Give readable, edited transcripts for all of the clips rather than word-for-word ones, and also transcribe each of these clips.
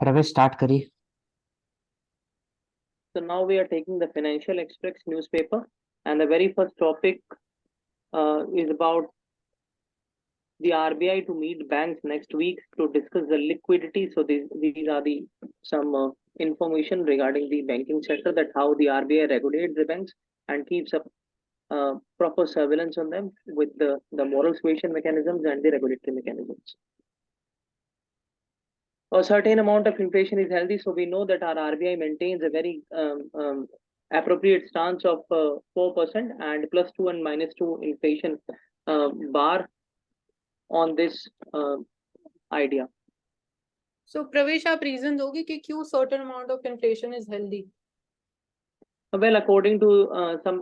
प्रवेश स्टार्ट करिए। So now we are taking the Financial Express newspaper, and the very first topic is about the RBI to meet banks next week to discuss the liquidity. So these are the some information regarding the banking sector, that how the RBI regulates the banks and keeps up proper surveillance on them with the moral suasion mechanisms and the regulatory mechanisms. A certain amount of inflation is healthy, so we know that our RBI maintains a very appropriate stance of 4% and +2 and -2 inflation bar on this idea. So Pravesh, आप reason दोगे कि क्यों certain amount of inflation is healthy? Well, according to some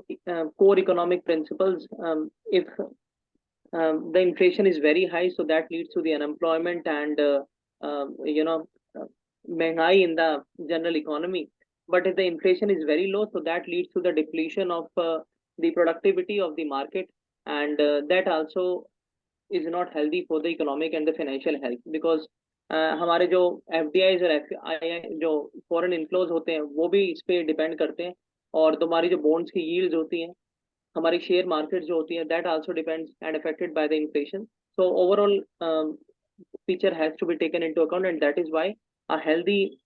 core economic principles, if the inflation is very high, so that leads to the unemployment and महंगाई in the general economy. But if the inflation is very low, so that leads to the depletion of the productivity of the market, and that also is not healthy for the economic and the financial health, because हमारे जो FDIs और FII जो foreign inflows होते हैं वो भी इस पे डिपेंड करते हैं, और तुम्हारी जो बॉन्ड्स की यील्ड्स होती हैं, हमारी शेयर मार्केट जो होती है, that also depends and affected by the inflation. So overall feature has to be taken into account, and that is why a healthy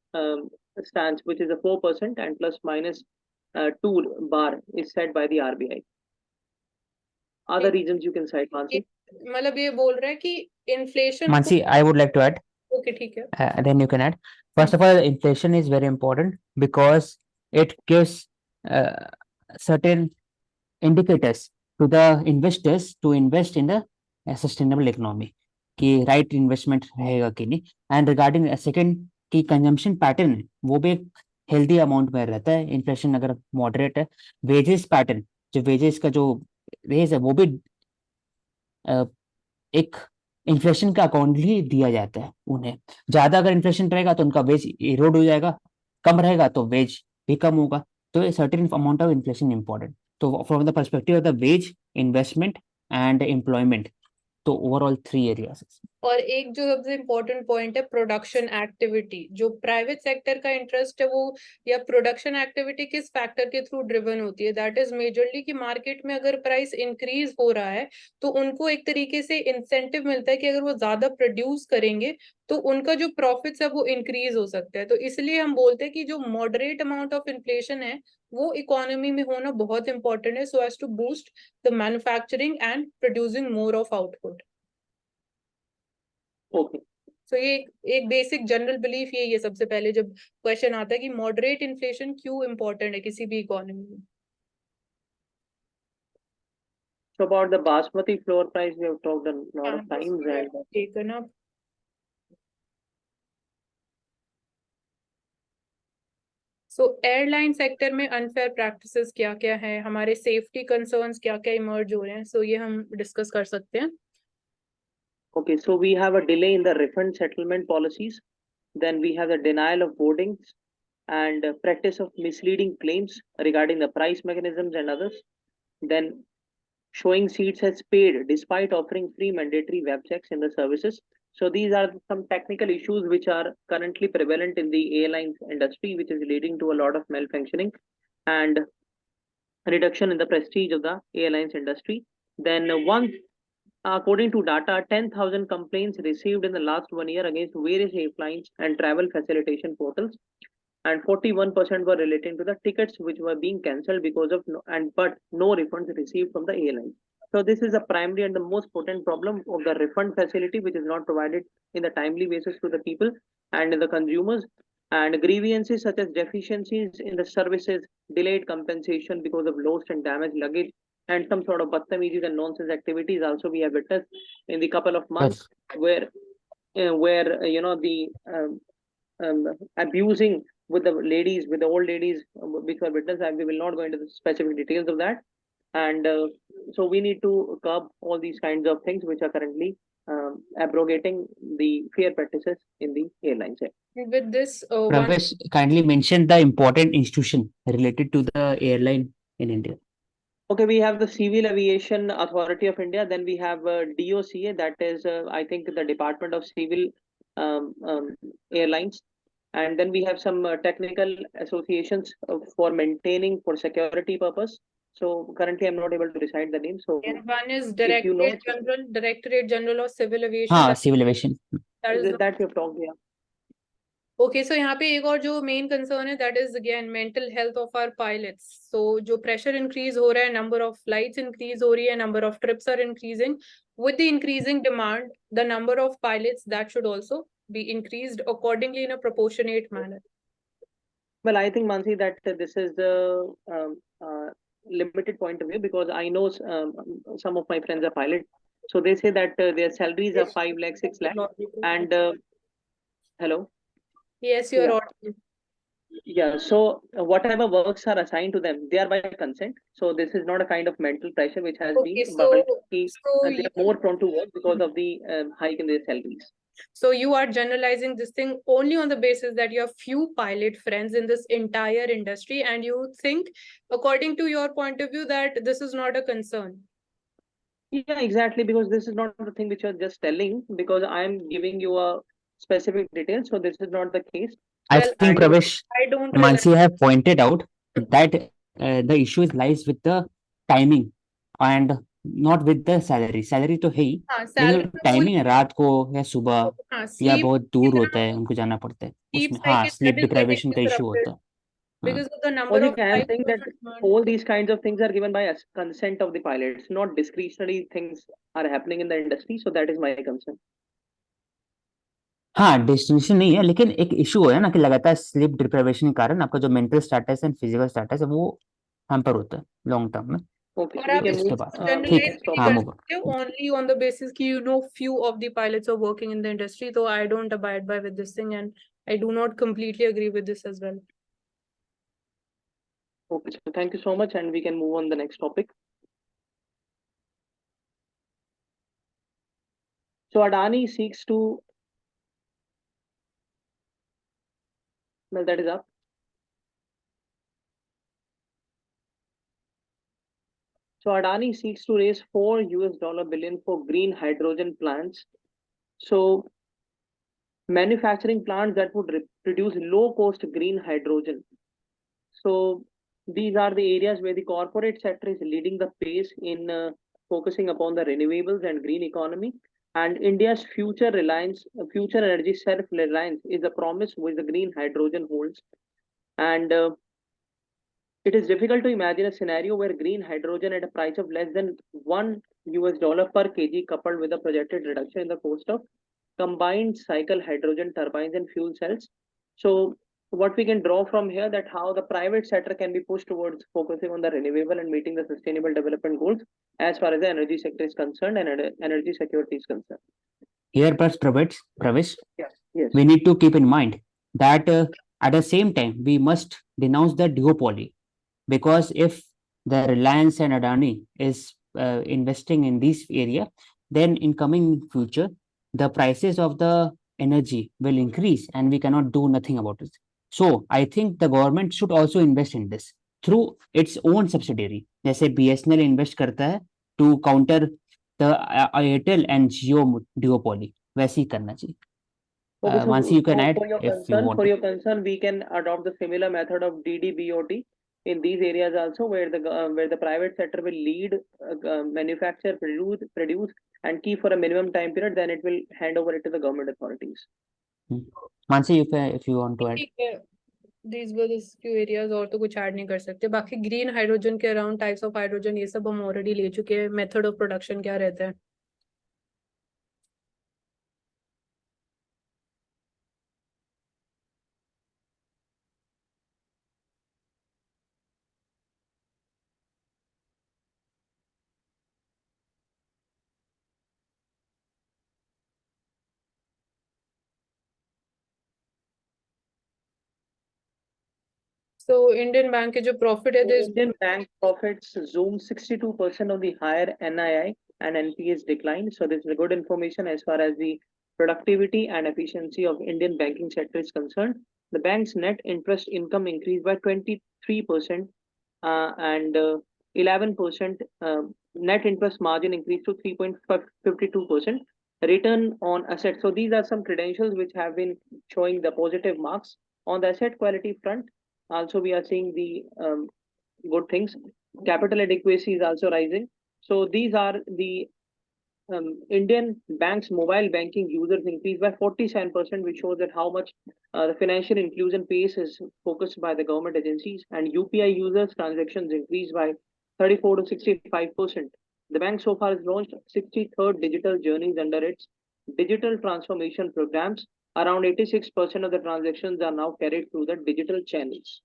stance, which is a 4% and +/- 2 bar, is set by the RBI. Other reasons you can cite, Mansi. मतलब ये बोल रहा है कि inflation Mansi, I would like to add. Okay, ठीक है. Then you can add. First of all, inflation is very important because it gives certain indicators to the investors to invest in the sustainable economy कि right investment रहेगा कि नहीं. And regarding second की consumption pattern है, वो भी एक healthy amount में रहता है. Inflation अगर moderate है, wages pattern जो wages का जो रेस है वो भी एक इन्फ्लेशन का अकाउंट ही दिया जाता है उन्हें. ज्यादा अगर इन्फ्लेशन रहेगा तो उनका वेज इरोड हो जाएगा, कम रहेगा तो वेज भी कम होगा. तो certain amount of inflation important. तो from the perspective of the wage, investment and employment, तो ओवरऑल 3 एरियाज. और एक जो सबसे इम्पोर्टेंट पॉइंट है प्रोडक्शन एक्टिविटी. जो प्राइवेट सेक्टर का इंटरेस्ट है वो या प्रोडक्शन एक्टिविटी किस फैक्टर के थ्रू ड्रिवन होती है, दैट इज मेजरली कि मार्केट में अगर प्राइस इंक्रीज हो रहा है तो उनको एक तरीके से इंसेंटिव मिलता है कि अगर वो ज्यादा प्रोड्यूस करेंगे तो उनका जो प्रॉफिट्स है वो इंक्रीज हो सकता है. तो इसलिए हम बोलते हैं कि जो मॉडरेट अमाउंट ऑफ इन्फ्लेशन है वो इकोनॉमी में होना बहुत इंपॉर्टेंट है, so as to boost the manufacturing and producing more of output. Okay. So ये एक बेसिक जनरल बिलीफ यही है सबसे पहले जब क्वेश्चन आता है कि मॉडरेट इन्फ्लेशन क्यों इम्पोर्टेंट है किसी भी इकोनॉमी में. So about the basmati floor price, we have talked a lot of times, and taken up. So airline sector में अनफेयर प्रैक्टिसेस क्या क्या है, हमारे सेफ्टी कंसर्न्स क्या क्या इमर्ज हो रहे हैं, सो ये हम डिस्कस कर सकते हैं. Okay, so we have a delay in the refund settlement policies. Then we have the denial of boardings and practice of misleading claims regarding the price mechanisms and others. Then showing seats as paid despite offering free mandatory web checks in the services. So these are some technical issues which are currently prevalent in the airlines industry, which is leading to a lot of malfunctioning and reduction in the prestige of the airlines industry. Then according to data, 10,000 complaints received in the last 1 year against various airlines and travel facilitation portals, and 41% were relating to the tickets which were being cancelled because of but no refunds received from the airline. So this is the primary and the most potent problem of the refund facility, which is not provided in the timely basis to the people and the consumers, and grievances such as deficiencies in the services, delayed compensation because of lost and damaged luggage, and some sort of badtamizis and nonsense activities also we have witnessed in the couple of months. Yes. where the abusing with the ladies, with the old ladies, which were witnessed, and we will not go into the specific details of that. And so we need to curb all these kinds of things which are currently abrogating the fair practices in the airline sector. With this, Pravesh, kindly mention the important institution related to the airline in India. Okay, we have the Civil Aviation Authority of India. Then we have DOCA, that is, I think, the Department of Civil Airlines. And then we have some technical associations for maintaining for security purpose. So currently I'm not able to decide the name. So And one is if you know, Directorate General of Civil Aviation. हाँ, civil aviation. That is the that we have talked here. Okay so यहाँ पे एक और जो main concern है that is again mental health of our pilots so जो pressure increase हो रहा है नंबर ऑफ फ्लाइट्स इंक्रीज हो रही है number of trips are increasing with the increasing demand the number of pilots that should also be increased accordingly in a proportionate manner Well, I think, Mansi, that this is the limited point of view, because I know some of my friends are pilots. So they say that their salaries are 5 lakh, 6 lakh. And hello? yes you are Yeah. audible. Yeah, so whatever works are assigned to them, they are by consent. So this is not a kind of mental pressure which has Okay, been, so- but they are more prone to work because of the hike in their salaries. So you are generalizing this thing only on the basis that you have few pilot friends in this entire industry and you think according to your point of view that this is not a concern. Yeah, exactly, because this is not the thing which you're just telling, because I'm giving you a specific detail. So this is not the case. I Well, think, Pravesh, I don't Mansi have pointed out that the issue lies with the timing and not with the salary. Salary तो है ही, हाँ, लेकिन salary timing है रात को या सुबह हाँ, या sleep बहुत दूर कितना होता है उनको जाना पड़ता है sleep उसमें हाँ cycle sleep that is getting deprivation का इशू disrupted होता है हाँ. because of the number Only of I am flights saying that demand. all these kinds of things are given by consent of the pilots, not discretionary things are happening in the industry. So that is my concern. हाँ destination नहीं है लेकिन एक issue है ना कि लगातार sleep deprivation के कारण आपका जो mental status and physical status है वो हैम्पर होता है लॉन्ग टर्म में. Okay, और we आप can इसके move बाद ठीक है generalize नहीं हाँ कर मूव सकते only on the basis कि you know few of the pilots are working in the industry so I don't abide by with this thing and I do not completely agree with this as well. Okay, so thank you so much, and we can move on the next topic. So Adani seeks to, well, that is up. So Adani seeks to raise $4 billion for green hydrogen plants. So manufacturing plants that would produce low cost green hydrogen. So these are the areas where the corporate sector is leading the pace in focusing upon the renewables and green economy. And India's future energy self-reliance is a promise which the green hydrogen holds. And it is difficult to imagine a scenario where green hydrogen at a price of less than $1 per kg, coupled with a projected reduction in the cost of combined cycle hydrogen turbines and fuel cells. So what we can draw from here, that how the private sector can be pushed towards focusing on the renewable and meeting the sustainable development goals as far as the energy sector is concerned and energy security is concerned. Here but Pravesh, Yes. we need to keep in mind that at the same time we must denounce the duopoly, because if the Reliance and Adani is investing in this area, then in coming future the prices of the energy will increase and we cannot do nothing about it. So I think the government should also invest in this through its own subsidiary. जैसे BSNL invest करता है to counter the Airtel and Jio duopoly, वैसे ही करना चाहिए. Okay, so Mansi, you can add for your if you concern, want to. your concern, we can adopt the similar method of DDBOT in these areas also, where the private sector will lead, manufacture, produce, and keep for a minimum time period. Then it will hand over it to the government authorities. Mansi, if you want to add. ठीक है these were the few areas और तो कुछ add नहीं कर सकते बाकी green hydrogen के अराउंड टाइप्स ऑफ हाइड्रोजन ये सब हम ऑलरेडी ले चुके हैं मेथड ऑफ प्रोडक्शन क्या रहता है. So Indian Bank के जो profit है So Indian bank profits zoom 62% on the higher NII and NPS decline. So this is a good information as far as the productivity and efficiency of Indian banking sector is concerned. The bank's net interest income increased by 23% and 11%. Net interest margin increased to 3.52%. Return on assets. So these are some credentials which have been showing the positive marks On the asset quality front, also we are seeing the good things. Capital adequacy is also rising. So these are the Indian banks' mobile banking users increased by 47%, which shows that how much the financial inclusion pace is focused by the government agencies. And UPI users transactions increased by 34 to 65%. The bank so far has launched 63rd digital journeys under its digital transformation programs. Around 86% of the transactions are now carried through the digital channels.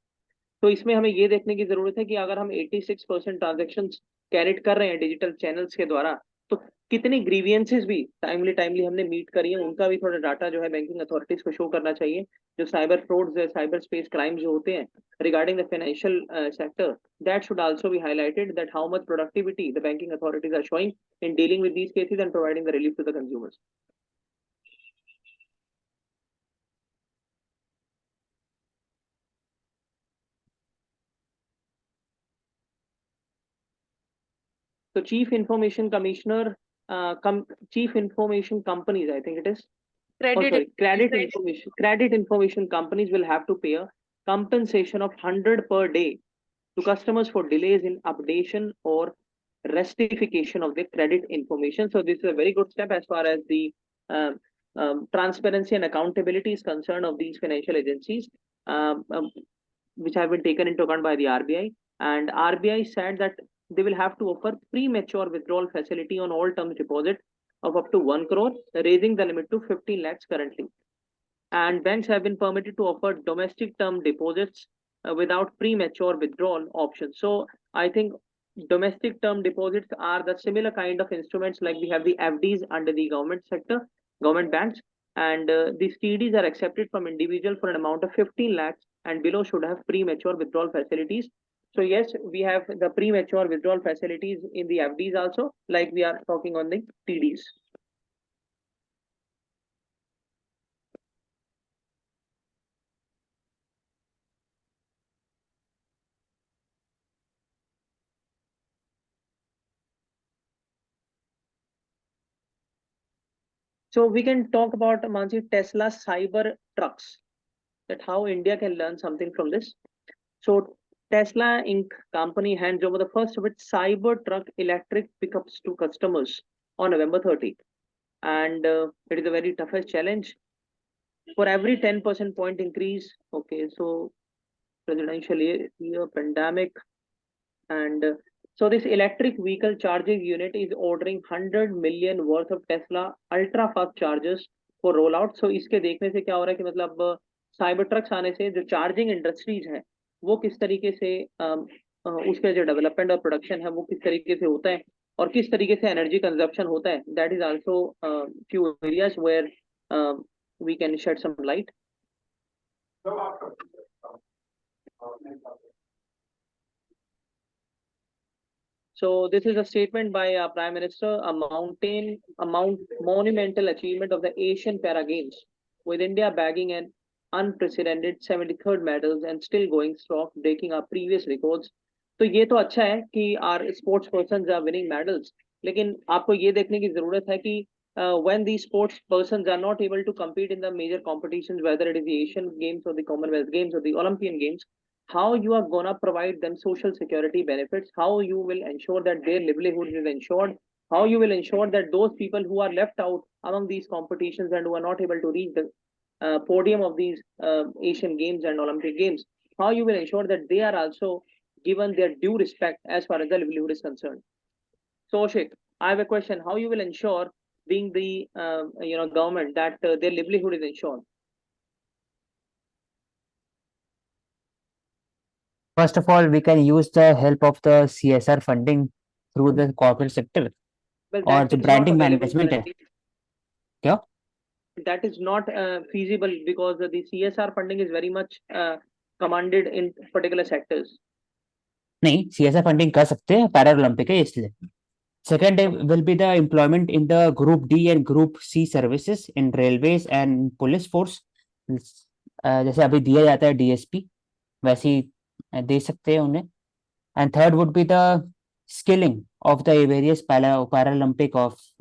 तो इसमें हमें ये देखने की जरूरत है कि अगर हम 86% ट्रांजेक्शन कैरेट कर रहे हैं डिजिटल चैनल्स के द्वारा, तो कितनी ग्रीवियंसेस भी टाइमली हमने मीट करी है, उनका भी थोड़ा डाटा जो है बैंकिंग अथॉरिटीज को शो करना चाहिए. जो साइबर फ्रॉड्स है, साइबर स्पेस क्राइम जो होते हैं regarding the financial sector, that should also be highlighted that how much productivity the banking authorities are showing in dealing with these cases and providing the relief to the consumers. So Chief Information Commissioner, Chief Information Companies, I think it is. Credit information companies will have to pay a compensation of 100 per day to customers for delays in updation or rectification of the credit information. So this is a very good step as far as the transparency and accountability is concerned of these financial agencies, which have been taken into account by the RBI. And RBI said that they will have to offer premature withdrawal facility on all term deposit of up to 1 crore, raising the limit to 15 lakhs currently. And banks have been permitted to offer domestic term deposits without premature withdrawal options. So I think domestic term deposits are the similar kind of instruments like we have the FDs under the government sector, government banks, and these TDs are accepted from individual for an amount of 15 lakhs and below should have premature withdrawal facilities. So yes, we have the premature withdrawal facilities in the FDs also, like we are talking on the TDs. So we can talk about Mansi Tesla cyber trucks, that how India can learn something from this. So Tesla Inc. company hands over the first of its Cybertruck electric pickups to customers on November 30. And it is a very toughest challenge. For every 10% point increase, okay, so presidential year, pandemic, and so this electric vehicle charging unit is ordering 100 million worth of Tesla ultra fast chargers for rollout. So इसके देखने से क्या हो रहा है कि मतलब cyber trucks आने से जो चार्जिंग इंडस्ट्रीज है वो किस तरीके से उसके जो डेवलपमेंट और प्रोडक्शन है वो किस तरीके से होता है और किस तरीके से एनर्जी कंजप्शन होता है, that is also few areas where we can shed some light. So this is a statement by Prime Minister, a monumental achievement of the Asian Para Games, with India bagging an unprecedented 73rd medals and still going strong, breaking our previous records. तो ये तो अच्छा है कि our sports persons are winning medals, लेकिन आपको ये देखने की जरूरत है कि when these sports persons are not able to compete in the major competitions, whether it is the Asian Games or the Commonwealth Games or the Olympian Games, how you are gonna provide them social security benefits, how you will ensure that their livelihood is ensured, how you will ensure that those people who are left out among these competitions and who are not able to reach the podium of these Asian Games and Olympic Games, how you will ensure that they are also given their due respect as far as the livelihood is concerned. So Ashik, I have a question, how you will ensure, being the government, that their livelihood is ensured? First of all, we can use the help of the CSR funding through the corporate sector Well, or that the is not branding available management है. currently. क्या? That is not feasible because the CSR funding is very much commanded in particular sectors. नहीं, CSR funding कर सकते हैं, para Olympic है इसलिए. Second will be the employment in the Group D and Group C services in railways and police force. जैसे अभी दिया जाता है DSP, वैसे ही दे सकते हैं उन्हें. And third would be the skilling of the various Paralympic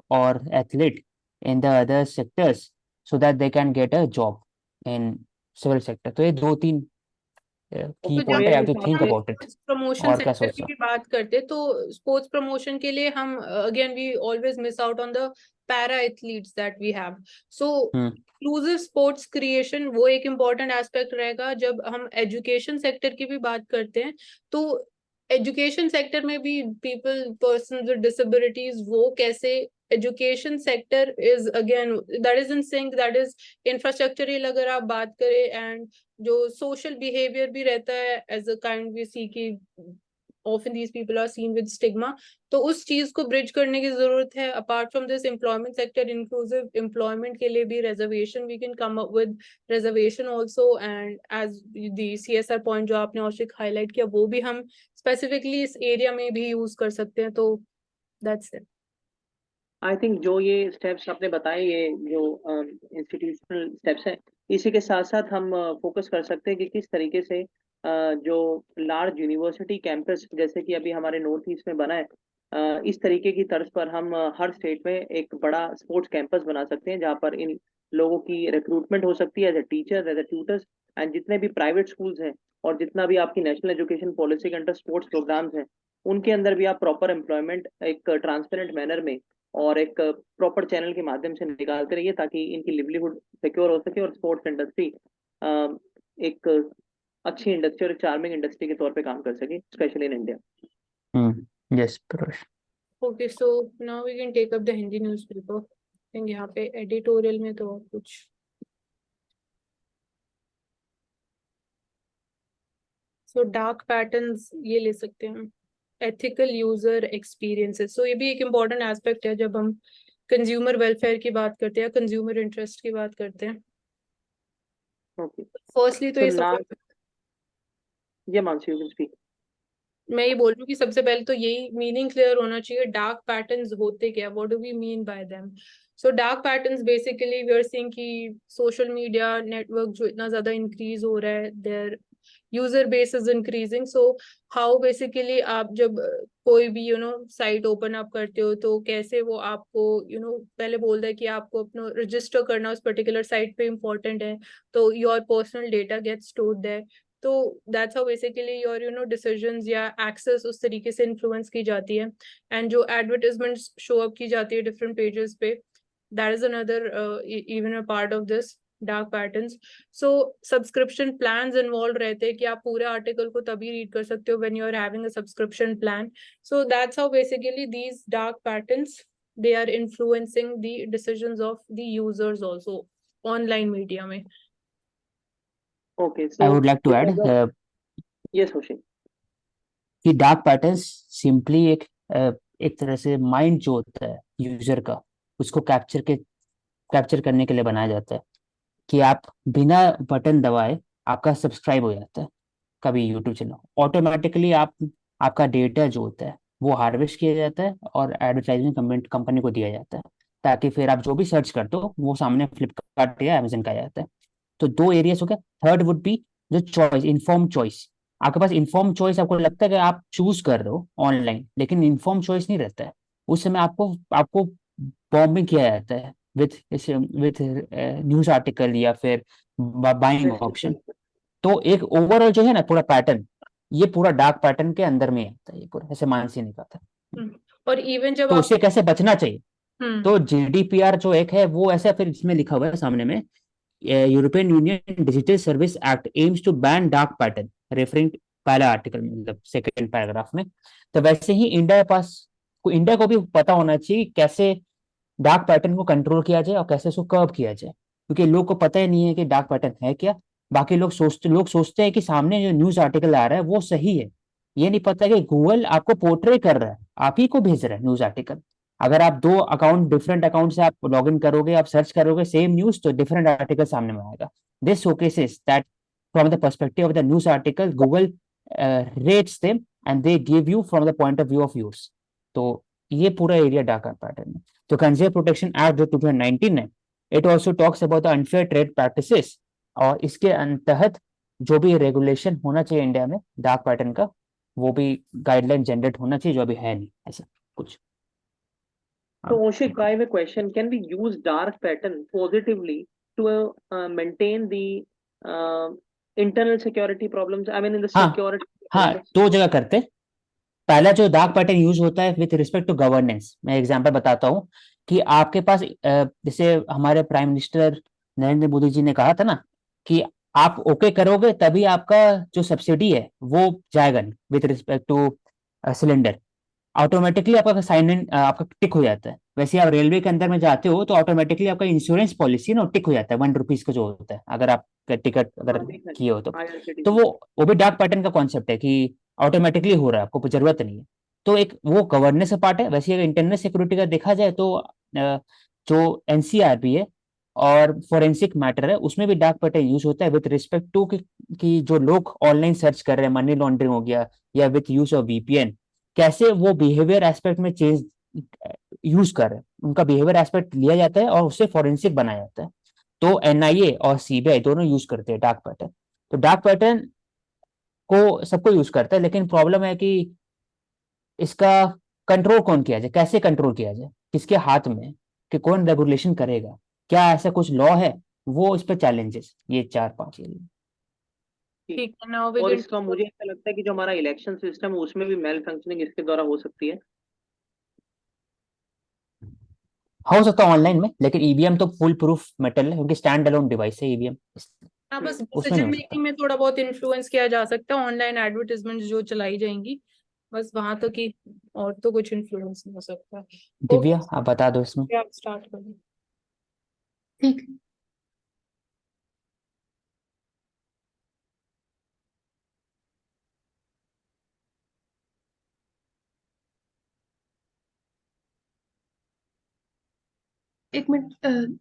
or athlete in the other sectors so that they can get a job in civil sector. तो ये 2-3 की तो पॉइंट जब I have to think about it. Sports promotion और क्या sector सोचते की हो? भी बात करते हैं तो स्पोर्ट्स प्रमोशन के लिए हम again we always miss out on the para athletes that we have. So inclusive sports creation वो एक इम्पॉर्टेंट एस्पेक्ट रहेगा। जब हम एजुकेशन सेक्टर की भी बात करते हैं तो एजुकेशन सेक्टर में भी पीपल पर्सन विद डिसेबिलिटीज वो कैसे education sector is again that is in sync, that is infrastructural अगर आप बात करें एंड जो सोशल बिहेवियर भी रहता है एज अ काइंड वी सी की often these people are seen with stigma, तो उस चीज को ब्रिज करने की जरूरत है। Apart from this employment sector inclusive employment के लिए भी reservation we can come up with reservation also, and as the CSR point जो आपने औशिक हाईलाइट किया वो भी हम स्पेसिफिकली इस एरिया में भी यूज कर सकते हैं। तो दैट्स इट। आई थिंक जो ये स्टेप्स आपने बताए, ये जो इंस्टीट्यूशनल स्टेप्स हैं, इसी के साथ साथ हम फोकस कर सकते हैं कि किस तरीके से जो लार्ज यूनिवर्सिटी कैंपस जैसे कि अभी हमारे नॉर्थ ईस्ट में बना है, इस तरीके की तर्ज पर हम हर स्टेट में एक बड़ा स्पोर्ट्स कैंपस बना सकते हैं जहाँ पर इन लोगों की रिक्रूटमेंट हो सकती है as a teacher, as a tutors. And जितने भी प्राइवेट स्कूल्स हैं और जितना भी आपकी नेशनल एजुकेशन पॉलिसी के अंडर स्पोर्ट्स प्रोग्राम्स हैं, उनके अंदर भी आप प्रॉपर एम्प्लॉयमेंट एक ट्रांसपेरेंट मैनर में और एक प्रॉपर चैनल के माध्यम से निकालते रहिए ताकि इनकी लिवलीहुड सिक्योर हो सके और स्पोर्ट्स इंडस्ट्री एक अच्छी इंडस्ट्री और एक चार्मिंग इंडस्ट्री के तौर पे काम कर सके, specially in India. Yes Pravesh. Okay so now we can take up the Hindi newspaper. I think यहाँ पे एडिटोरियल में तो और कुछ सो डार्क पैटर्न्स ये ले सकते हैं। एथिकल यूजर एक्सपीरियंसेस, सो ये भी एक इम्पॉर्टेंट एस्पेक्ट है जब हम कंज्यूमर वेलफेयर की बात करते हैं, कंज्यूमर इंटरेस्ट की बात करते हैं। ओके, फर्स्टली तो तो ये ना सब ये मानसी, यू कैन स्पीक। मैं ये बोल रही हूँ कि सबसे पहले तो यही मीनिंग क्लियर होना चाहिए डार्क पैटर्न्स होते क्या, what do we mean by them. So dark patterns basically we are seeing कि सोशल मीडिया नेटवर्क जो इतना ज्यादा इंक्रीज हो रहा है, their user base is increasing. So how basically आप जब कोई भी साइट ओपन अप करते हो तो कैसे वो आपको पहले बोलता है कि आपको अपना रजिस्टर करना उस पर्टिकुलर साइट पे इम्पोर्टेंट है, तो your personal data gets stored there. तो that's how basically your decisions या एक्सेस उस तरीके से इन्फ्लुएंस की जाती है। एंड जो एडवर्टाइजमेंट्स शो अप की जाती है डिफरेंट पेजेस पे, that is another even a part of this dark patterns. So subscription plans involve रहते हैं कि आप पूरे आर्टिकल को तभी रीड कर सकते हो when you are having a subscription plan. So that's how basically these dark patterns they are influencing the decisions of the users also online media में। Okay, I so would like to add yes होशी। कि dark patterns simply एक तरह से mind जो होता है user का, उसको कैप्चर करने के लिए बनाया जाता है कि आप बिना बटन दबाए आपका सब्सक्राइब हो जाता है कभी यूट्यूब चैनल, ऑटोमेटिकली आपका डेटा जो होता है वो हार्वेस्ट किया जाता है और एडवर्टाइजिंग कंपनी को दिया जाता है, ताकि फिर आप जो भी सर्च करते हो वो सामने फ्लिपकार्ट या अमेजन का आ जाता है। तो 2 एरियाज हो गया। थर्ड वुड बी जो चॉइस, इन्फॉर्म चॉइस। आपके पास इन्फॉर्म चॉइस, आपको लगता है कि आप चूज कर रहे हो ऑनलाइन, लेकिन इन्फॉर्म चॉइस नहीं रहता है। उस समय आपको आपको बॉम्बिंग किया जाता है विथ न्यूज आर्टिकल या फिर बाइंग ऑप्शन। तो एक ओवरऑल जो है ना पूरा पैटर्न, ये पूरा डार्क पैटर्न के अंदर में आता है, ये पूरा ऐसे मानसी नहीं कहता। और इवन जब तो आप उससे कैसे बचना चाहिए? हम्म तो GDPR जो एक है वो ऐसा, फिर इसमें लिखा हुआ है सामने में, European Union digital service act aims to ban dark pattern, referring पहला आर्टिकल में, मतलब सेकंड पैराग्राफ में। तो वैसे ही इंडिया को भी पता होना चाहिए कैसे डार्क पैटर्न को कंट्रोल किया जाए और कैसे उसको कर्व किया जाए, क्योंकि लोग को पता ही नहीं है कि डार्क पैटर्न है क्या। बाकी लोग सोचते हैं कि सामने जो न्यूज आर्टिकल आ रहा है वो सही है, ये नहीं पता कि गूगल आपको पोर्ट्रे कर रहा है, आप ही को भेज रहा है न्यूज आर्टिकल। अगर आप डिफरेंट अकाउंट से आप लॉग इन करोगे, आप सर्च करोगे सेम न्यूज, तो डिफरेंट आर्टिकल सामने में आएगा। This showcases that from the perspective of the news article Google rates them and they give you from the point of view of yours. तो ये पूरा एरिया डार्क पैटर्न है। तो consumer protection act जो 2019 है, it also talks about the unfair trade practices, और इसके तहत जो भी रेगुलेशन होना चाहिए इंडिया में डार्क पैटर्न का, वो भी गाइडलाइन जनरेट होना चाहिए, जो अभी है नहीं ऐसा कुछ। So Oshik, I have a question. Can we use dark pattern positively to maintain the internal security problems, I mean in the हाँ security हाँ, apparatus? दो जगह करते। पहला जो डार्क पैटर्न यूज होता है विथ रिस्पेक्ट टू गवर्नेंस, मैं एग्जांपल बताता हूँ कि आपके पास जैसे हमारे प्राइम मिनिस्टर नरेंद्र मोदी जी ने कहा था ना कि आप ओके करोगे तभी आपका जो सब्सिडी है वो जाएगा नहीं with respect two cylinder, automatically आपका साइन इन आपका टिक हो जाता है। वैसे आप रेलवे के अंदर में जाते हो तो ऑटोमेटिकली आपका इंश्योरेंस पॉलिसी ना टिक हो जाता है, 1 रुपीज का जो होता है, अगर आप टिकट अगर हाँ देखा किए हो तो। है तो IRCTC। वो भी डार्क पैटर्न का कॉन्सेप्ट है कि ऑटोमेटिकली हो रहा है, आपको जरूरत नहीं है। तो एक वो गवर्नेंस का पार्ट है। वैसे अगर इंटरनल सिक्योरिटी का देखा जाए तो जो एनसीआरबी है और फोरेंसिक मैटर है उसमें भी डार्क पैटर्न यूज होता है विद रिस्पेक्ट टू कि जो लोग ऑनलाइन सर्च कर रहे हैं, मनी लॉन्ड्रिंग हो गया या विथ यूज ऑफ वीपीएन, कैसे वो बिहेवियर एस्पेक्ट में चेंज यूज कर रहे हैं, उनका बिहेवियर एस्पेक्ट लिया जाता है और उससे फॉरेंसिक बनाया जाता है। तो एनआईए और सीबीआई दोनों यूज करते हैं डार्क पैटर्न। तो डार्क पैटर्न को सबको यूज करता है, लेकिन प्रॉब्लम है कि इसका कंट्रोल कौन किया जाए, कैसे कंट्रोल किया जाए, किसके हाथ में है, कि कौन रेगुलेशन करेगा, क्या ऐसा कुछ लॉ है, वो इस पर चैलेंजेस, ये 4-5 एरिया। ठीक है, नाउ वी और कैन इसका मुझे ऐसा लगता है कि जो हमारा इलेक्शन सिस्टम है उसमें भी मेल फंक्शनिंग इसके द्वारा हो सकती है। हो सकता है ऑनलाइन में, लेकिन ईवीएम तो फुल प्रूफ मेटल है क्योंकि स्टैंड अलोन डिवाइस है ईवीएम, हाँ, बस उसमें नहीं डिसीजन हो मेकिंग सकता। में थोड़ा बहुत इन्फ्लुएंस किया जा सकता है, ऑनलाइन एडवर्टाइजमेंट जो चलाई जाएंगी, बस वहां तक ही, और तो कुछ इन्फ्लुएंस नहीं हो सकता। दिव्या ओके, आप बता दो इसमें। आप स्टार्ट करिए। ठीक है। एक मिनट,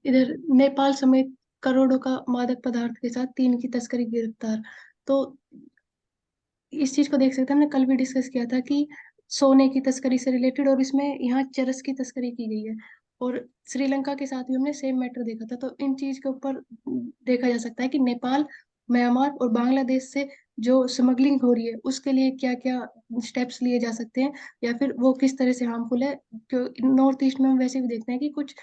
इधर नेपाल समेत करोड़ों का मादक पदार्थ के साथ 3 की तस्करी गिरफ्तार। तो इस चीज को देख सकते हैं, हमने कल भी डिस्कस किया था कि सोने की तस्करी से रिलेटेड, और इसमें यहाँ चरस की तस्करी की गई है। और श्रीलंका के साथ भी हमने सेम मैटर देखा था। तो इन चीज के ऊपर देखा जा सकता है कि नेपाल, म्यांमार और बांग्लादेश से जो स्मगलिंग हो रही है उसके लिए क्या क्या स्टेप्स लिए जा सकते हैं, या फिर वो किस तरह से हार्मफुल है। क्यों नॉर्थ ईस्ट में हम वैसे भी देखते हैं कि कुछ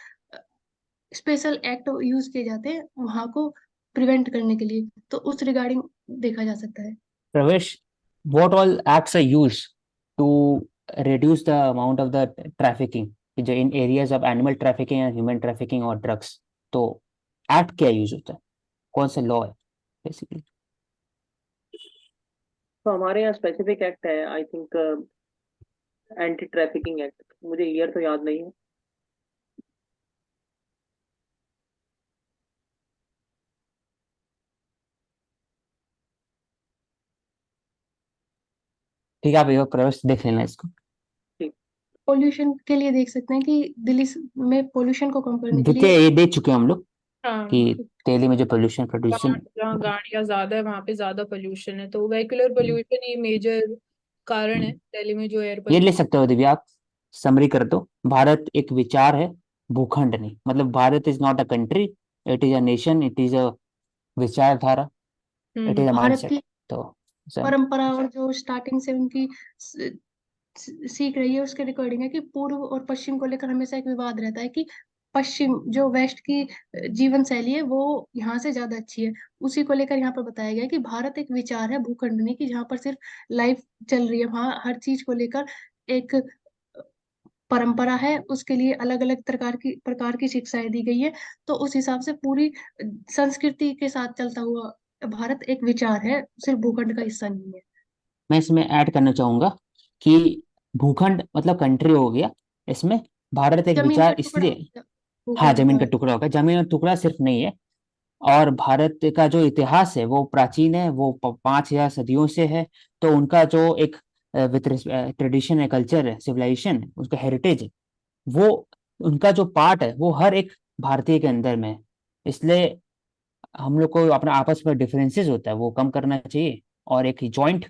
स्पेशल एक्ट यूज किए जाते हैं वहां को प्रिवेंट करने के लिए। तो उस रिगार्डिंग देखा जा सकता है। प्रवेश, what all acts are used to reduce the amount of the trafficking, जो इन एरियाज ऑफ एनिमल ट्रैफिकिंग या ह्यूमन ट्रैफिकिंग और ड्रग्स, तो एक्ट क्या यूज होता है, कौन सा लॉ है बेसिकली? तो हमारे यहाँ स्पेसिफिक एक्ट है, I think anti trafficking act, मुझे ईयर तो याद नहीं है। ठीक है, आप एक बार प्रवेश देख लेना इसको। पोल्यूशन के लिए देख सकते हैं कि में पोल्यूशन को कम करने के देखिए लिए। ये देख चुके हैं हम लोग हाँ, कि दिल्ली में जो पोल्यूशन प्रोड्यूशन। जहाँ गाड़ियां ज्यादा है वहां पे ज्यादा पोल्यूशन है, तो व्हीकुलर पोल्यूशन ही मेजर कारण है दिल्ली में जो एयर ये ले पोल्यूशन। सकते हो दिव्या आप, समरी कर दो। भारत एक विचार है, भूखंड नहीं। मतलब Bharat is not a country, it is a nation, it is a विचारधारा, it is a Bharat mindset. की तो सर, परंपरा और जो स्टार्टिंग से उनकी सीख रही है उसके रिकॉर्डिंग है कि पूर्व और पश्चिम को लेकर हमेशा एक विवाद रहता है कि पश्चिम जो वेस्ट की जीवन शैली है वो यहाँ से ज्यादा अच्छी है। उसी को लेकर यहाँ पर बताया गया है कि भारत एक विचार है, भूखंड नहीं, कि जहाँ पर सिर्फ लाइफ चल रही है वहाँ हर चीज को लेकर एक परंपरा है, उसके लिए अलग अलग प्रकार की शिक्षाएं दी गई है। तो उस हिसाब से पूरी संस्कृति के साथ चलता हुआ भारत एक विचार है, सिर्फ भूखंड का हिस्सा नहीं है। मैं इसमें ऐड करना चाहूंगा कि भूखंड मतलब कंट्री हो गया, इसमें भारत एक जमीन का विचार टुकड़ा हो इसलिए। गया हाँ, भूखंड जमीन का। का टुकड़ा होगा, जमीन का टुकड़ा सिर्फ नहीं है। और भारत का जो इतिहास है वो प्राचीन है, वो 5,000 सदियों से है। तो उनका जो एक विद ट्रेडिशन है, कल्चर है, सिविलाइजेशन है, उसका हेरिटेज है, वो उनका जो पार्ट है वो हर एक भारतीय के अंदर में है। इसलिए हम लोग को अपना आपस में डिफरेंसेस होता है वो कम करना चाहिए, और एक जॉइंट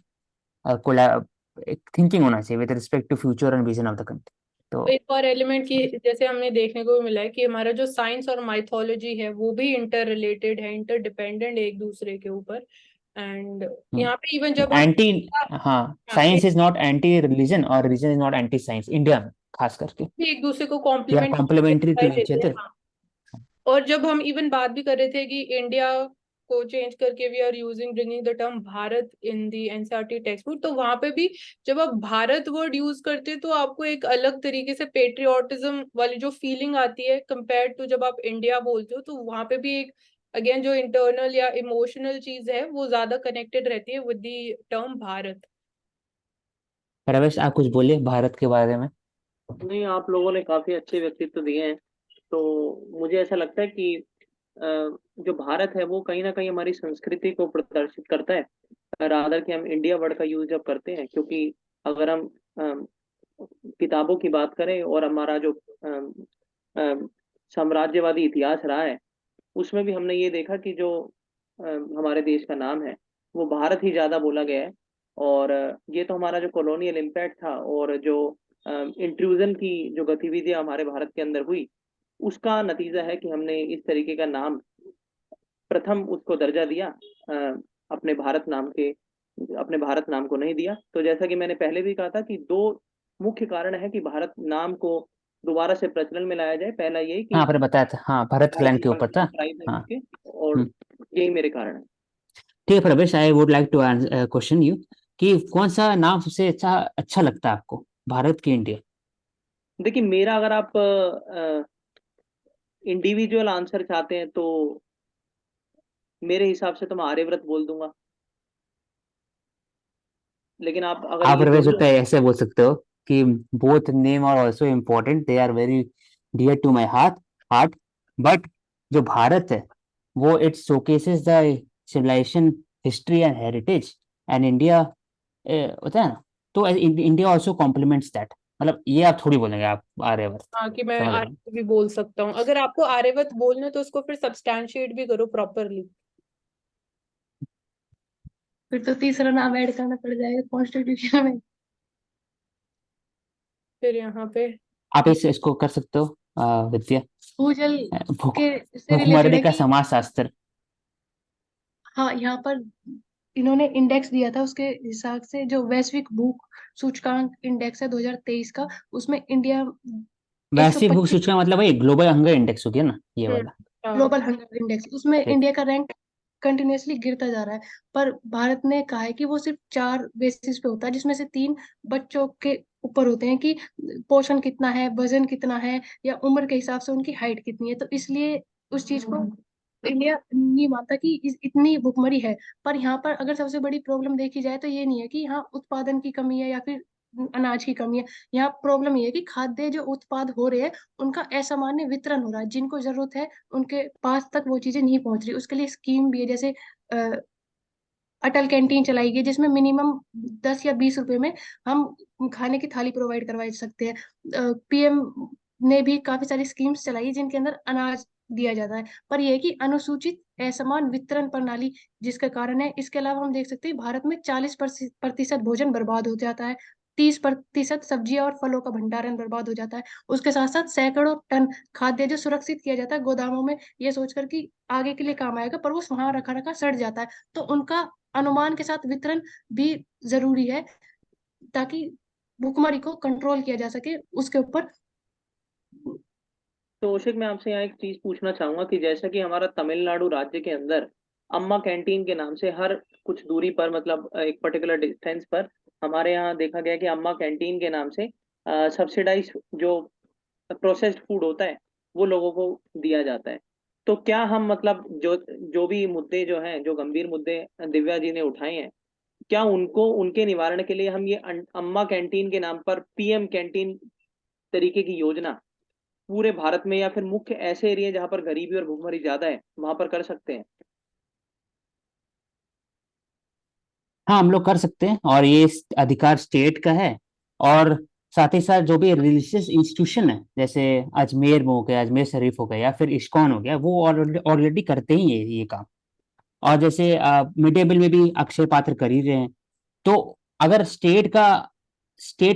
एक थिंकिंग होना चाहिए with respect to future and vision of the country. तो एक और एलिमेंट की जैसे हमने देखने को मिला है कि हमारा जो साइंस और माइथोलॉजी है वो भी इंटर रिलेटेड है, इंटर डिपेंडेंट है एक दूसरे के ऊपर। एंड यहाँ पे इवन जब हम एंटी, हाँ, science is not anti religion और religion is not anti science, India में खास करके भी एक दूसरे को they are complement complementary to each देते हैं। अदर। हाँ, और जब हम इवन बात भी कर रहे थे कि इंडिया को चेंज करके we are using bringing the term Bharat in the NCERT textbook, तो वहां पे भी जब आप भारत वर्ड यूज करते हैं तो आपको एक अलग तरीके से पेट्रियोटिज्म वाली जो फीलिंग आती है कंपेयर टू जब आप इंडिया बोलते हो, तो वहां पे भी एक अगेन जो इंटरनल या इमोशनल चीज है वो ज्यादा कनेक्टेड रहती है विद द टर्म भारत। प्रवेश, आप कुछ बोलिए भारत के बारे में। नहीं, आप लोगों ने काफी अच्छे व्यक्तित्व दिए हैं। तो मुझे ऐसा लगता है कि जो भारत है वो कहीं ना कहीं हमारी संस्कृति को प्रदर्शित करता है, रादर कि हम इंडिया वर्ड का यूज जब करते हैं। क्योंकि अगर हम किताबों की बात करें और हमारा जो साम्राज्यवादी इतिहास रहा है, उसमें भी हमने ये देखा कि जो हमारे देश का नाम है वो भारत ही ज्यादा बोला गया है। और ये तो हमारा जो कॉलोनियल इम्पैक्ट था और जो इंट्रूजन की जो गतिविधियां हमारे भारत के अंदर हुई, उसका नतीजा है कि हमने इस तरीके का नाम प्रथम उसको दर्जा दिया, अपने भारत नाम के, अपने भारत नाम को नहीं दिया। तो जैसा कि मैंने पहले भी कहा था कि दो मुख्य कारण है कि भारत नाम को दोबारा से प्रचलन में लाया जाए। पहला ये हाँ, कि आपने बताया था, हाँ, भारत के लैंड भारतीय के ऊपर था। प्राइस है हाँ। उसके, और हम्म। यही मेरे कारण है। ठीक है Pravesh, I would like to question you कि कौन सा नाम सबसे अच्छा अच्छा लगता है आपको, भारत की इंडिया? देखिए, मेरा अगर आप इंडिविजुअल आंसर चाहते हैं तो मेरे हिसाब से तो मैं आर्यव्रत बोल दूंगा। लेकिन आप अगर आप ये प्रवेश बोलो, होता है ऐसे बोल सकते हो कि both name are also important, they are very dear to my heart, but जो भारत है वो it showcases the civilisation, history and heritage, and India होता है ना, तो इंडिया आल्सो कॉम्प्लीमेंट्स दैट। मतलब ये आप थोड़ी बोलेंगे आप आर्यवर्त, हाँ कि मैं समझ रहे हो? आर्यवत भी बोल सकता हूँ, अगर आपको आर्यवत बोलना है तो उसको फिर सब्सटैंशिएट भी करो प्रॉपरली। फिर तो तीसरा नाम ऐड करना पड़ जाएगा कॉन्स्टिट्यूशन में। फिर यहाँ पे आप इसको कर सकते हो, विद्या, भूजल भूख के से रिलेटेड भूखमरने है का कि समाजशास्त्र। हाँ, यहाँ पर इन्होंने इंडेक्स दिया था, उसके हिसाब से जो वैश्विक भूख सूचकांक इंडेक्स है 2023 का, उसमें इंडिया वैश्विक भूख 125, सूचकांक मतलब वही ग्लोबल हंगर इंडेक्स हो गया ना, ये वाला। हाँ। ग्लोबल हंगर इंडेक्स, उसमें ठीक। इंडिया का रैंक कंटिन्यूअसली गिरता जा रहा है। पर भारत ने कहा है कि वो सिर्फ 4 बेसिस पे होता है, जिसमें से 3 बच्चों के ऊपर होते हैं कि पोषण कितना है, वजन कितना है, या उम्र के हिसाब से उनकी हाइट कितनी है। तो इसलिए उस चीज को इंडिया नहीं मानता कि इतनी भुखमरी है। पर यहाँ पर अगर सबसे बड़ी प्रॉब्लम देखी जाए तो ये नहीं है कि यहाँ उत्पादन की कमी है या फिर अनाज की कमी है। यहाँ प्रॉब्लम ये है कि खाद्य जो उत्पाद हो रहे हैं उनका असामान्य वितरण हो रहा है, जिनको जरूरत है उनके पास तक वो चीजें नहीं पहुंच रही। उसके लिए स्कीम भी है, जैसे अटल कैंटीन चलाई गई, जिसमें मिनिमम 10 या 20 रुपए में हम खाने की थाली प्रोवाइड करवा सकते हैं। पीएम ने भी काफी सारी स्कीम्स चलाई जिनके अंदर अनाज दिया जाता है। पर यह है कि अनुसूचित असमान वितरण प्रणाली जिसका कारण है। इसके अलावा हम देख सकते हैं भारत में 40% भोजन बर्बाद हो जाता है, 30% सब्जियां और फलों का भंडारण बर्बाद हो जाता है। उसके साथ साथ सैकड़ों टन खाद्य जो सुरक्षित किया जाता है गोदामों में, ये सोचकर कि आगे के लिए काम आएगा, पर वो वहां रखा रखा सड़ जाता है। तो उनका अनुमान के साथ वितरण भी जरूरी है, ताकि भुखमरी को कंट्रोल किया जा सके उसके ऊपर। तो औशक, मैं आपसे यहाँ एक चीज पूछना चाहूंगा कि जैसा कि हमारा तमिलनाडु राज्य के अंदर अम्मा कैंटीन के नाम से हर कुछ दूरी पर, मतलब एक पर्टिकुलर डिस्टेंस पर, हमारे यहाँ देखा गया कि अम्मा कैंटीन के नाम से सब्सिडाइज जो प्रोसेस्ड फूड होता है वो लोगों को दिया जाता है। तो क्या हम, मतलब जो जो भी मुद्दे जो हैं, जो गंभीर मुद्दे दिव्या जी ने उठाए हैं, क्या उनको, उनके निवारण के लिए हम ये अम्मा कैंटीन के नाम पर पीएम कैंटीन तरीके की योजना पूरे भारत में, या फिर मुख्य ऐसे एरिया जहां पर गरीबी और भूखमरी ज्यादा है वहां पर कर सकते हैं? हाँ, हम लोग कर सकते हैं, और ये अधिकार स्टेट का है। और साथ ही साथ जो भी रिलीजियस इंस्टीट्यूशन है, जैसे अजमेर में हो गया, अजमेर शरीफ हो गया, या फिर इस्कॉन हो गया, वो ऑलरेडी करते ही है ये काम। और जैसे मिड डे मील में भी अक्षय पात्र कर ही रहे हैं। तो अगर स्टेट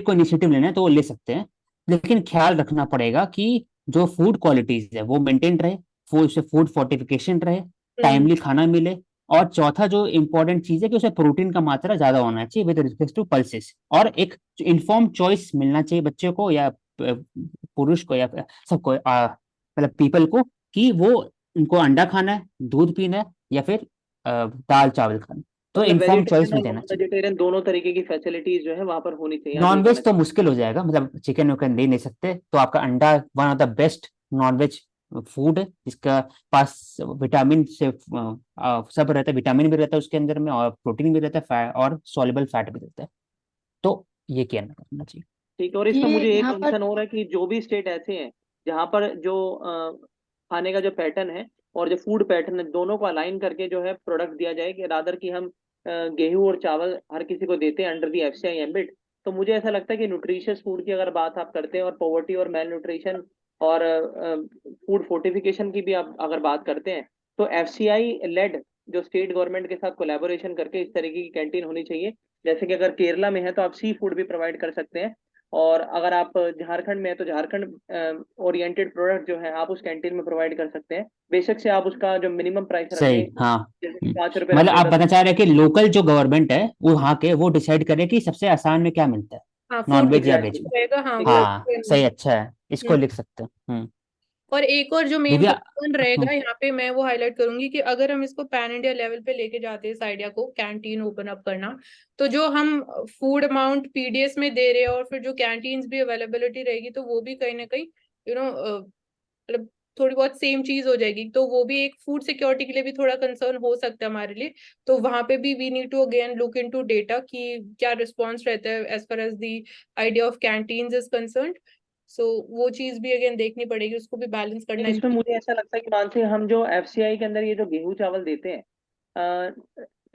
को इनिशिएटिव लेना है तो वो ले सकते हैं, लेकिन ख्याल रखना पड़ेगा कि जो फूड क्वालिटीज है वो मेंटेन रहे, फूड फोर्टिफिकेशन रहे, टाइमली खाना मिले। और चौथा जो इंपॉर्टेंट चीज है कि उसमें प्रोटीन का मात्रा ज्यादा होना चाहिए विद रिस्पेक्ट टू पल्सेस, और एक इन्फॉर्म चॉइस मिलना चाहिए बच्चों को, या पुरुष को, या सबको, मतलब पीपल को, कि वो उनको अंडा खाना है, दूध पीना है, या फिर दाल चावल खाना, तो मतलब इन्फॉर्म चॉइस वेजिटेरियन भी और देना नॉन चाहिए। वेजिटेरियन दोनों तरीके की फैसिलिटीज जो है वहां पर होनी चाहिए, आप ये नॉन कहना वेज तो मुश्किल हो जाएगा, मतलब चिकन विकन दे नहीं सकते, तो आपका अंडा one of the best non veg food है, जिसका पास विटामिन से सब रहता है, विटामिन भी रहता है उसके अंदर में, और प्रोटीन भी रहता है, फैट और सॉल्युबल फैट भी रहता है, तो ये कहना करना चाहिए। ठीक है। और इसमें ये मुझे एक यहाँ पर कंसर्न हो रहा है कि जो भी स्टेट ऐसे हैं जहां पर जो खाने का जो पैटर्न है और जो फूड पैटर्न है दोनों को अलाइन करके जो है प्रोडक्ट दिया जाए, कि रादर कि हम गेहूं और चावल हर किसी को देते हैं अंडर दी एफसीआई एम्बिट। तो मुझे ऐसा लगता है कि न्यूट्रिशियस फूड की अगर बात आप करते हैं और पॉवर्टी और मेल न्यूट्रिशन और फूड फोर्टिफिकेशन की भी आप अगर बात करते हैं, तो एफसीआई लेड जो स्टेट गवर्नमेंट के साथ कोलैबोरेशन करके इस तरीके की कैंटीन होनी चाहिए। जैसे कि अगर केरला में है तो आप सी फूड भी प्रोवाइड कर सकते हैं, और अगर आप झारखंड में है तो झारखंड ओरिएंटेड प्रोडक्ट जो है आप उस कैंटीन में प्रोवाइड कर सकते हैं। बेशक से आप उसका जो मिनिमम प्राइस सही, रखें, हाँ। जैसे कि 5 रुपए रख मतलब ले, आप 10 बताना रुपए। चाह रहे हैं कि लोकल जो गवर्नमेंट है वो वहाँ के वो डिसाइड करे कि सबसे आसान में क्या मिलता है, हाँ, नॉन फूड वेज या एग्जैक्टली, वेज में। रहेगा, हाँ वो हाँ एग्जैक्टली। सही, अच्छा है, इसको हम्म। लिख सकते हैं। और एक और जो मेन दिव्या। कंसर्न रहेगा यहाँ पे मैं वो हाईलाइट करूंगी कि अगर हम इसको पैन इंडिया लेवल पे लेके जाते हैं इस आइडिया को कैंटीन ओपन अप करना, तो जो हम फूड अमाउंट पीडीएस में दे रहे हैं और फिर जो कैंटीन्स भी अवेलेबिलिटी रहेगी तो वो भी कहीं ना कहीं मतलब थोड़ी बहुत सेम चीज हो जाएगी, तो वो भी एक फूड सिक्योरिटी के लिए भी थोड़ा कंसर्न हो सकता है हमारे लिए। तो वहां पे भी we need to again look into data कि क्या रिस्पॉन्स रहता है as far as the idea of canteens is concerned. So वो चीज भी अगेन देखनी पड़ेगी, उसको भी बैलेंस करना इसमें मुझे ऐसा लगता है कि मानसी हम जो एफसीआई के अंदर ये जो गेहूं चावल देते हैं,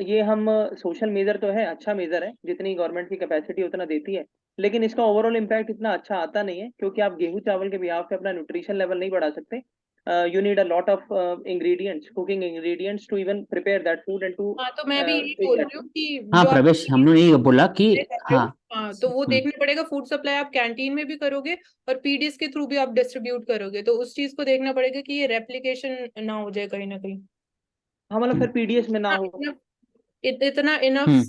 ये हम सोशल मेजर तो है, अच्छा मेजर है, जितनी गवर्नमेंट की कैपेसिटी उतना देती है, लेकिन इसका ओवरऑल इम्पैक्ट इतना अच्छा आता नहीं है, क्योंकि आप गेहूं चावल के बिहाफ पे अपना न्यूट्रिशन लेवल नहीं बढ़ा सकते। You need a lot of ingredients, cooking ingredients to even prepare that food and to हाँ, तो मैं भी यही टेक बोल दैट रही हूँ फूड। कि हाँ जो आप प्रवेश, हमने ये बोला कि कर रहे हाँ। हो, हाँ तो वो देखना पड़ेगा फूड सप्लाई आप कैंटीन में भी करोगे और पीडीएस के थ्रू भी आप डिस्ट्रीब्यूट करोगे, तो उस चीज को देखना पड़ेगा कि ये रेप्लिकेशन ना हो जाए कहीं ना कहीं। हाँ, मतलब फिर पीडीएस में ना हाँ, हो। इतना इनफ हम्म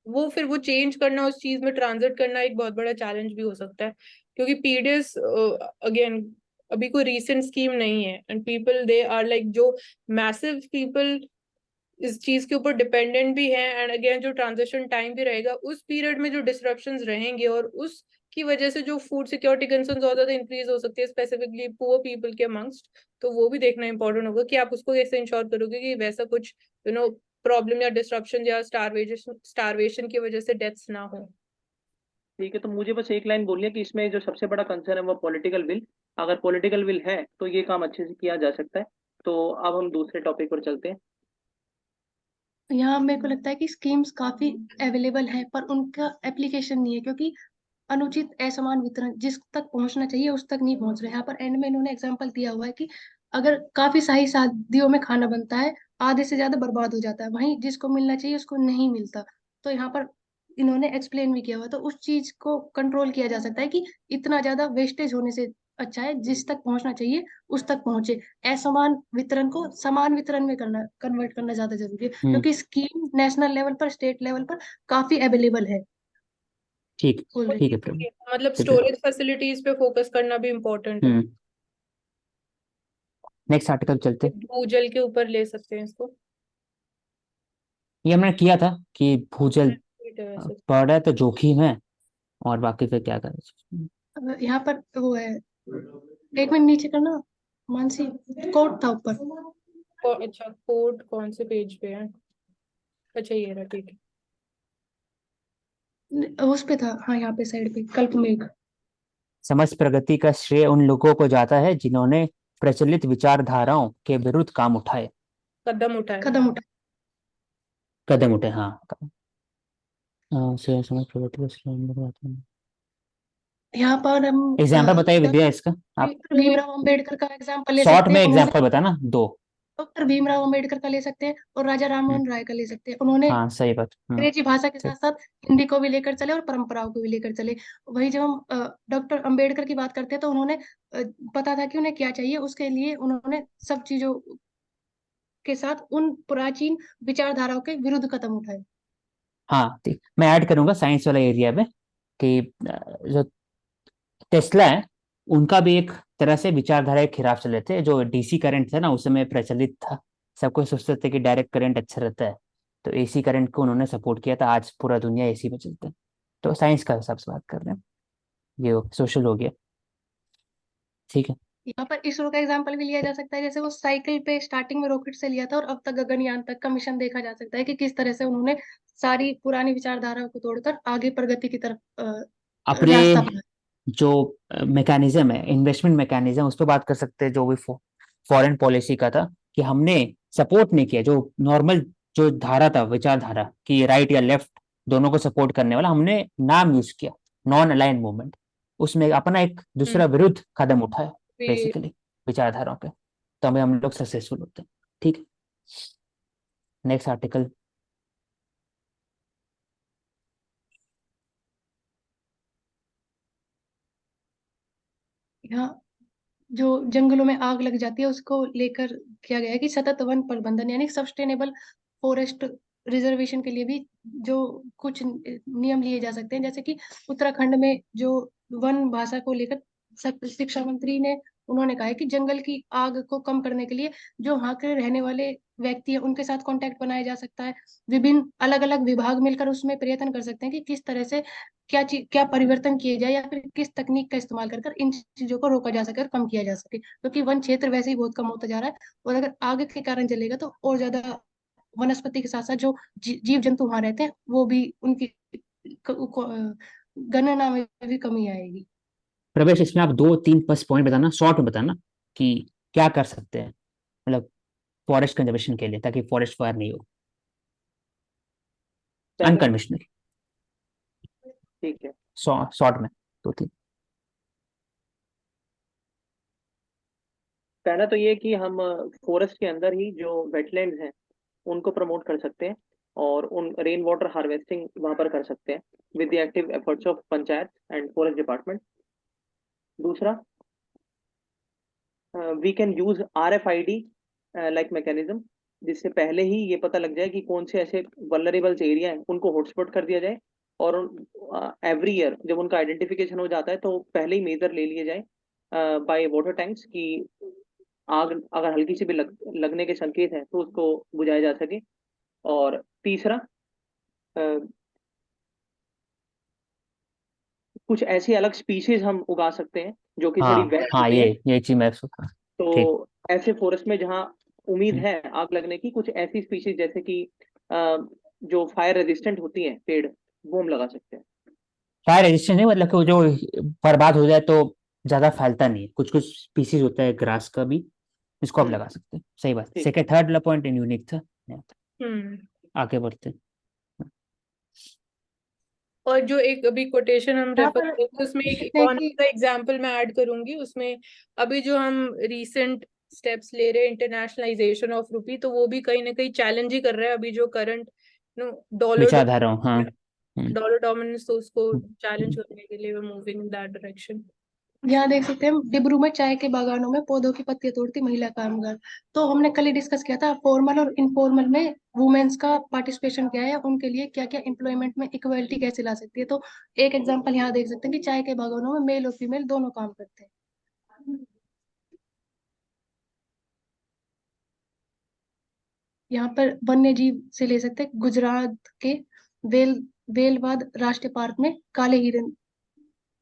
वो फिर वो चेंज करना, उस चीज में ट्रांजिट करना एक बहुत बड़ा चैलेंज भी हो सकता है, क्योंकि पीडीएस अगेन अभी कोई रीसेंट स्कीम नहीं है and people they are like जो मैसिव पीपल इस चीज के ऊपर डिपेंडेंट भी है, एंड अगेन जो ट्रांजिशन टाइम भी रहेगा उस पीरियड में जो डिस्ट्रप्शंस रहेंगे और उसकी वजह से जो फूड सिक्योरिटी कंसर्न्स और ज्यादा इंक्रीज हो सकती है स्पेसिफिकली पुअर पीपल के अमंगस्ट, तो वो भी देखना इंपॉर्टेंट होगा कि आप उसको कैसे इंश्योर करोगे कि वैसा कुछ प्रॉब्लम या डिस्ट्रप्शन या स्टारवेशन की वजह से डेथ्स ना हो। ठीक है, तो मुझे बस एक लाइन बोलनी है कि इसमें जो सबसे बड़ा कंसर्न है वो पॉलिटिकल विल। अगर पॉलिटिकल विल है तो ये काम अच्छे से किया जा सकता है। तो अब हम दूसरे टॉपिक पर चलते हैं। यहाँ मेरे को लगता है कि स्कीम्स काफी अवेलेबल है पर उनका एप्लीकेशन नहीं है, क्योंकि अनुचित असमान वितरण जिस तक पहुंचना चाहिए उस तक नहीं पहुंच रहे। यहाँ पर एंड में इन्होंने एग्जाम्पल दिया हुआ है कि अगर काफी शाही शादियों में खाना बनता है, आधे से ज्यादा बर्बाद हो जाता है, वहीं जिसको मिलना चाहिए उसको नहीं मिलता। तो यहाँ पर इन्होंने एक्सप्लेन भी किया हुआ है, तो उस चीज को कंट्रोल किया जा सकता है कि इतना ज्यादा वेस्टेज होने से अच्छा है जिस तक पहुंचना चाहिए उस तक पहुंचे। असमान वितरण को समान वितरण में करना, कन्वर्ट करना ज्यादा जरूरी है, हम्म क्योंकि स्कीम नेशनल लेवल पर, स्टेट लेवल पर काफी अवेलेबल है ठीक, ठीक है प्रवीण। मतलब दिव्या। स्टोरेज फैसिलिटीज पे फोकस करना भी इम्पोर्टेंट है। नेक्स्ट आर्टिकल चलते हैं। भूजल के ऊपर ले सकते हैं इसको। ये हमने किया था कि भूजल ठीक है वैसे। बढ़ रहा है तो जोखिम है, और बाकी फिर क्या करें। अब यहाँ पर वो है, एक मिनट नीचे करना मानसी, कोड था ऊपर। और अच्छा, कोड कौन से पेज पे है? अच्छा ये रहा, ठीक है। उस पे था, हाँ यहाँ पे साइड पे कल्प मेघ। समस्त प्रगति का श्रेय उन लोगों को जाता है जिन्होंने प्रचलित विचारधाराओं के विरुद्ध काम उठाए, कदम उठाए। कदम उठा। कदम उठे, हाँ। समस्त प्रगति का श्रेय उन लोगों को जाता है। यहाँ पर हम एग्जाम्पल बताइए विद्या इसका आप। डॉक्टर भीमराव अंबेडकर का एग्जाम्पल ले शॉर्ट सकते में हैं। उन्होंने एग्जाम्पल बताना दो। डॉक्टर भीमराव अंबेडकर का ले सकते हैं और राजा हम्म, राममोहन राय का ले सकते हैं। उन्होंने हाँ सही बात। अंग्रेजी भाषा के साथ ठीक। साथ हिंदी को भी लेकर चले और परंपराओं को भी लेकर चले। वही जब हम डॉक्टर अंबेडकर की बात करते हैं तो उन्होंने पता था कि उन्हें क्या चाहिए, उसके लिए उन्होंने सब चीजों के साथ उन प्राचीन विचारधाराओं के विरुद्ध कदम उठाए। हाँ ठीक, मैं ऐड करूंगा साइंस वाला एरिया में कि जो टेस्ला है उनका भी एक तरह से विचारधारा के खिलाफ चले थे, जो डीसी करंट था ना उस समय प्रचलित था सबको सोचते थे कि डायरेक्ट करंट अच्छा रहता है, तो एसी करंट को उन्होंने सपोर्ट किया था, आज पूरा दुनिया एसी में चलता है। तो साइंस का हिसाब से बात कर रहे हैं, ये सोशल हो गया। ठीक है। यहाँ पर इसरो का एग्जांपल भी लिया जा सकता है, जैसे वो साइकिल पे स्टार्टिंग में रॉकेट से लिया था और अब तक गगनयान तक का मिशन देखा जा सकता है कि किस तरह से उन्होंने सारी पुरानी विचारधारा को तोड़कर आगे प्रगति की तरफ अपने रास्ता बनाया। जो मैकेनिज्म है, इन्वेस्टमेंट मैकेनिज्म, उस पर बात कर सकते हैं, जो भी फॉरेन पॉलिसी का था, कि हमने सपोर्ट नहीं किया जो नॉर्मल जो धारा था, विचारधारा कि राइट या लेफ्ट दोनों को सपोर्ट करने वाला, हमने नाम यूज किया नॉन अलाइंड मूवमेंट, उसमें अपना एक दूसरा विरुद्ध कदम उठाया भी बेसिकली विचारधाराओं पे, तो हमें हम लोग सक्सेसफुल होते हैं। ठीक है, नेक्स्ट आर्टिकल। यहाँ जो जंगलों में आग लग जाती है उसको लेकर किया गया है कि सतत वन प्रबंधन यानी सस्टेनेबल फॉरेस्ट रिजर्वेशन के लिए भी जो कुछ नियम लिए जा सकते हैं, जैसे कि उत्तराखंड में जो वन भाषा को लेकर शिक्षा मंत्री ने उन्होंने कहा है कि जंगल की आग को कम करने के लिए जो वहाँ के रहने वाले व्यक्ति है उनके साथ कांटेक्ट बनाया जा सकता है। विभिन्न अलग अलग विभाग मिलकर उसमें प्रयत्न कर सकते हैं कि किस तरह से क्या परिवर्तन किए जाए या फिर किस तकनीक का इस्तेमाल कर इन चीजों को रोका जा सके और कम किया जा सके, क्योंकि वन क्षेत्र वैसे ही बहुत कम होता जा रहा है और अगर आग के कारण जलेगा तो और ज्यादा वनस्पति के साथ साथ जो जीव जंतु वहां रहते हैं वो भी उनकी गणना में भी कमी आएगी। प्रवेश, इसमें आप 2-3 बस पॉइंट बताना, शॉर्ट में बताना कि क्या कर सकते हैं, मतलब फॉरेस्ट कंजर्वेशन के लिए, ताकि फॉरेस्ट फायर नहीं हो, पहला, अनकन्वेंशनल, ठीक है। शॉर्ट में 2-3। पहला तो ये कि हम फॉरेस्ट के अंदर ही जो वेटलैंड्स हैं उनको प्रमोट कर सकते हैं और उन रेन वाटर हार्वेस्टिंग वहां पर कर सकते हैं with the active efforts of panchayat and forest department. दूसरा, we can use RFID like mechanism, जिससे पहले ही ये पता लग जाए कि कौन से ऐसे वल्नरेबल्स एरिया हैं उनको हॉटस्पॉट कर दिया जाए, और एवरी ईयर जब उनका आइडेंटिफिकेशन हो जाता है तो पहले ही मेजर ले लिए जाए बाय वाटर टैंक्स की आग अगर हल्की सी भी लगने के संकेत हैं तो उसको बुझाया जा सके। और तीसरा, अ, कुछ ऐसी अलग स्पीशीज हम उगा सकते हैं जो कि थोड़ी हाँ वेस्ट हाँ, में है। ये चीज मैं सोचा। ठीक। तो ऐसे फॉरेस्ट में जहाँ उम्मीद हम्म। है आग लगने की, कुछ ऐसी स्पीशीज जैसे कि जो फायर रेजिस्टेंट होती हैं पेड़, वो हम लगा सकते हैं। फायर रेजिस्टेंस नहीं, मतलब कि वो जो बर्बाद हो जाए तो ज्यादा फैलता नहीं है, कुछ कुछ स्पीसीज होता है ग्रास का भी, इसको आप हम्म, लगा सकते हैं। सही बात। ठीक। सेकंड थर्ड वाला पॉइंट यूनिक था। हम्म। आगे बढ़ते हैं। और जो एक अभी कोटेशन हम यहाँ रेफर पर करते हैं उसमें देख एक सकते हैं कौन कि सा एग्जांपल मैं ऐड करूंगी उसमें, अभी जो हम रीसेंट स्टेप्स ले रहे हैं इंटरनेशनलाइजेशन ऑफ रुपी, तो वो भी कहीं ना कहीं चैलेंज ही कर रहा है अभी जो करंट डॉलर विचारधारा, हाँ। हम्म। डॉलर डोमिनेंस, तो उसको चैलेंज हम्म। करने के लिए we moving in that direction. यहाँ देख सकते हैं डिब्रू में चाय के बागानों में पौधों की पत्तियां तोड़ती महिला कामगार। तो हमने कल ही डिस्कस किया था फॉर्मल और इनफॉर्मल में वुमेन्स का पार्टिसिपेशन क्या है, उनके लिए क्या क्या एम्प्लॉयमेंट में इक्वलिटी कैसे ला सकती है। तो एक एग्जांपल यहाँ देख सकते हैं कि चाय के बागानों में मेल और फीमेल दोनों काम करते हैं। यहाँ पर वन्य जीव से ले सकते हैं गुजरात के वेल वेलवाद राष्ट्रीय पार्क में काले हिरन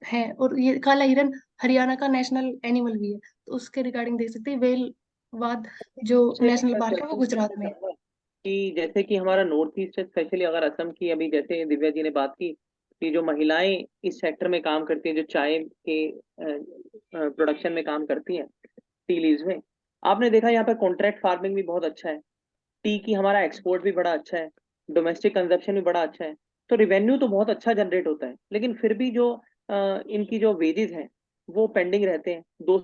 है, और ये काला हिरन हरियाणा का नेशनल एनिमल भी है, तो उसके रिगार्डिंग देख सकते हैं वेलवाद जो से नेशनल मैं पार्क है वो क्वेश्चन गुजरात पूछना में है। चाहूंगा कि जैसे कि हमारा नॉर्थ ईस्ट है, स्पेशली अगर असम की, अभी जैसे दिव्या जी ने बात की कि जो महिलाएं इस सेक्टर में काम करती हैं, जो चाय के प्रोडक्शन में काम करती हैं, टी लीव्स में, आपने देखा यहाँ पे कॉन्ट्रैक्ट फार्मिंग भी बहुत अच्छा है, टी की हमारा एक्सपोर्ट भी बड़ा अच्छा है, डोमेस्टिक कंजप्शन भी बड़ा अच्छा है, तो रिवेन्यू तो बहुत अच्छा जनरेट होता है, लेकिन फिर भी जो इनकी जो वेजेस हैं वो पेंडिंग रहते हैं। 2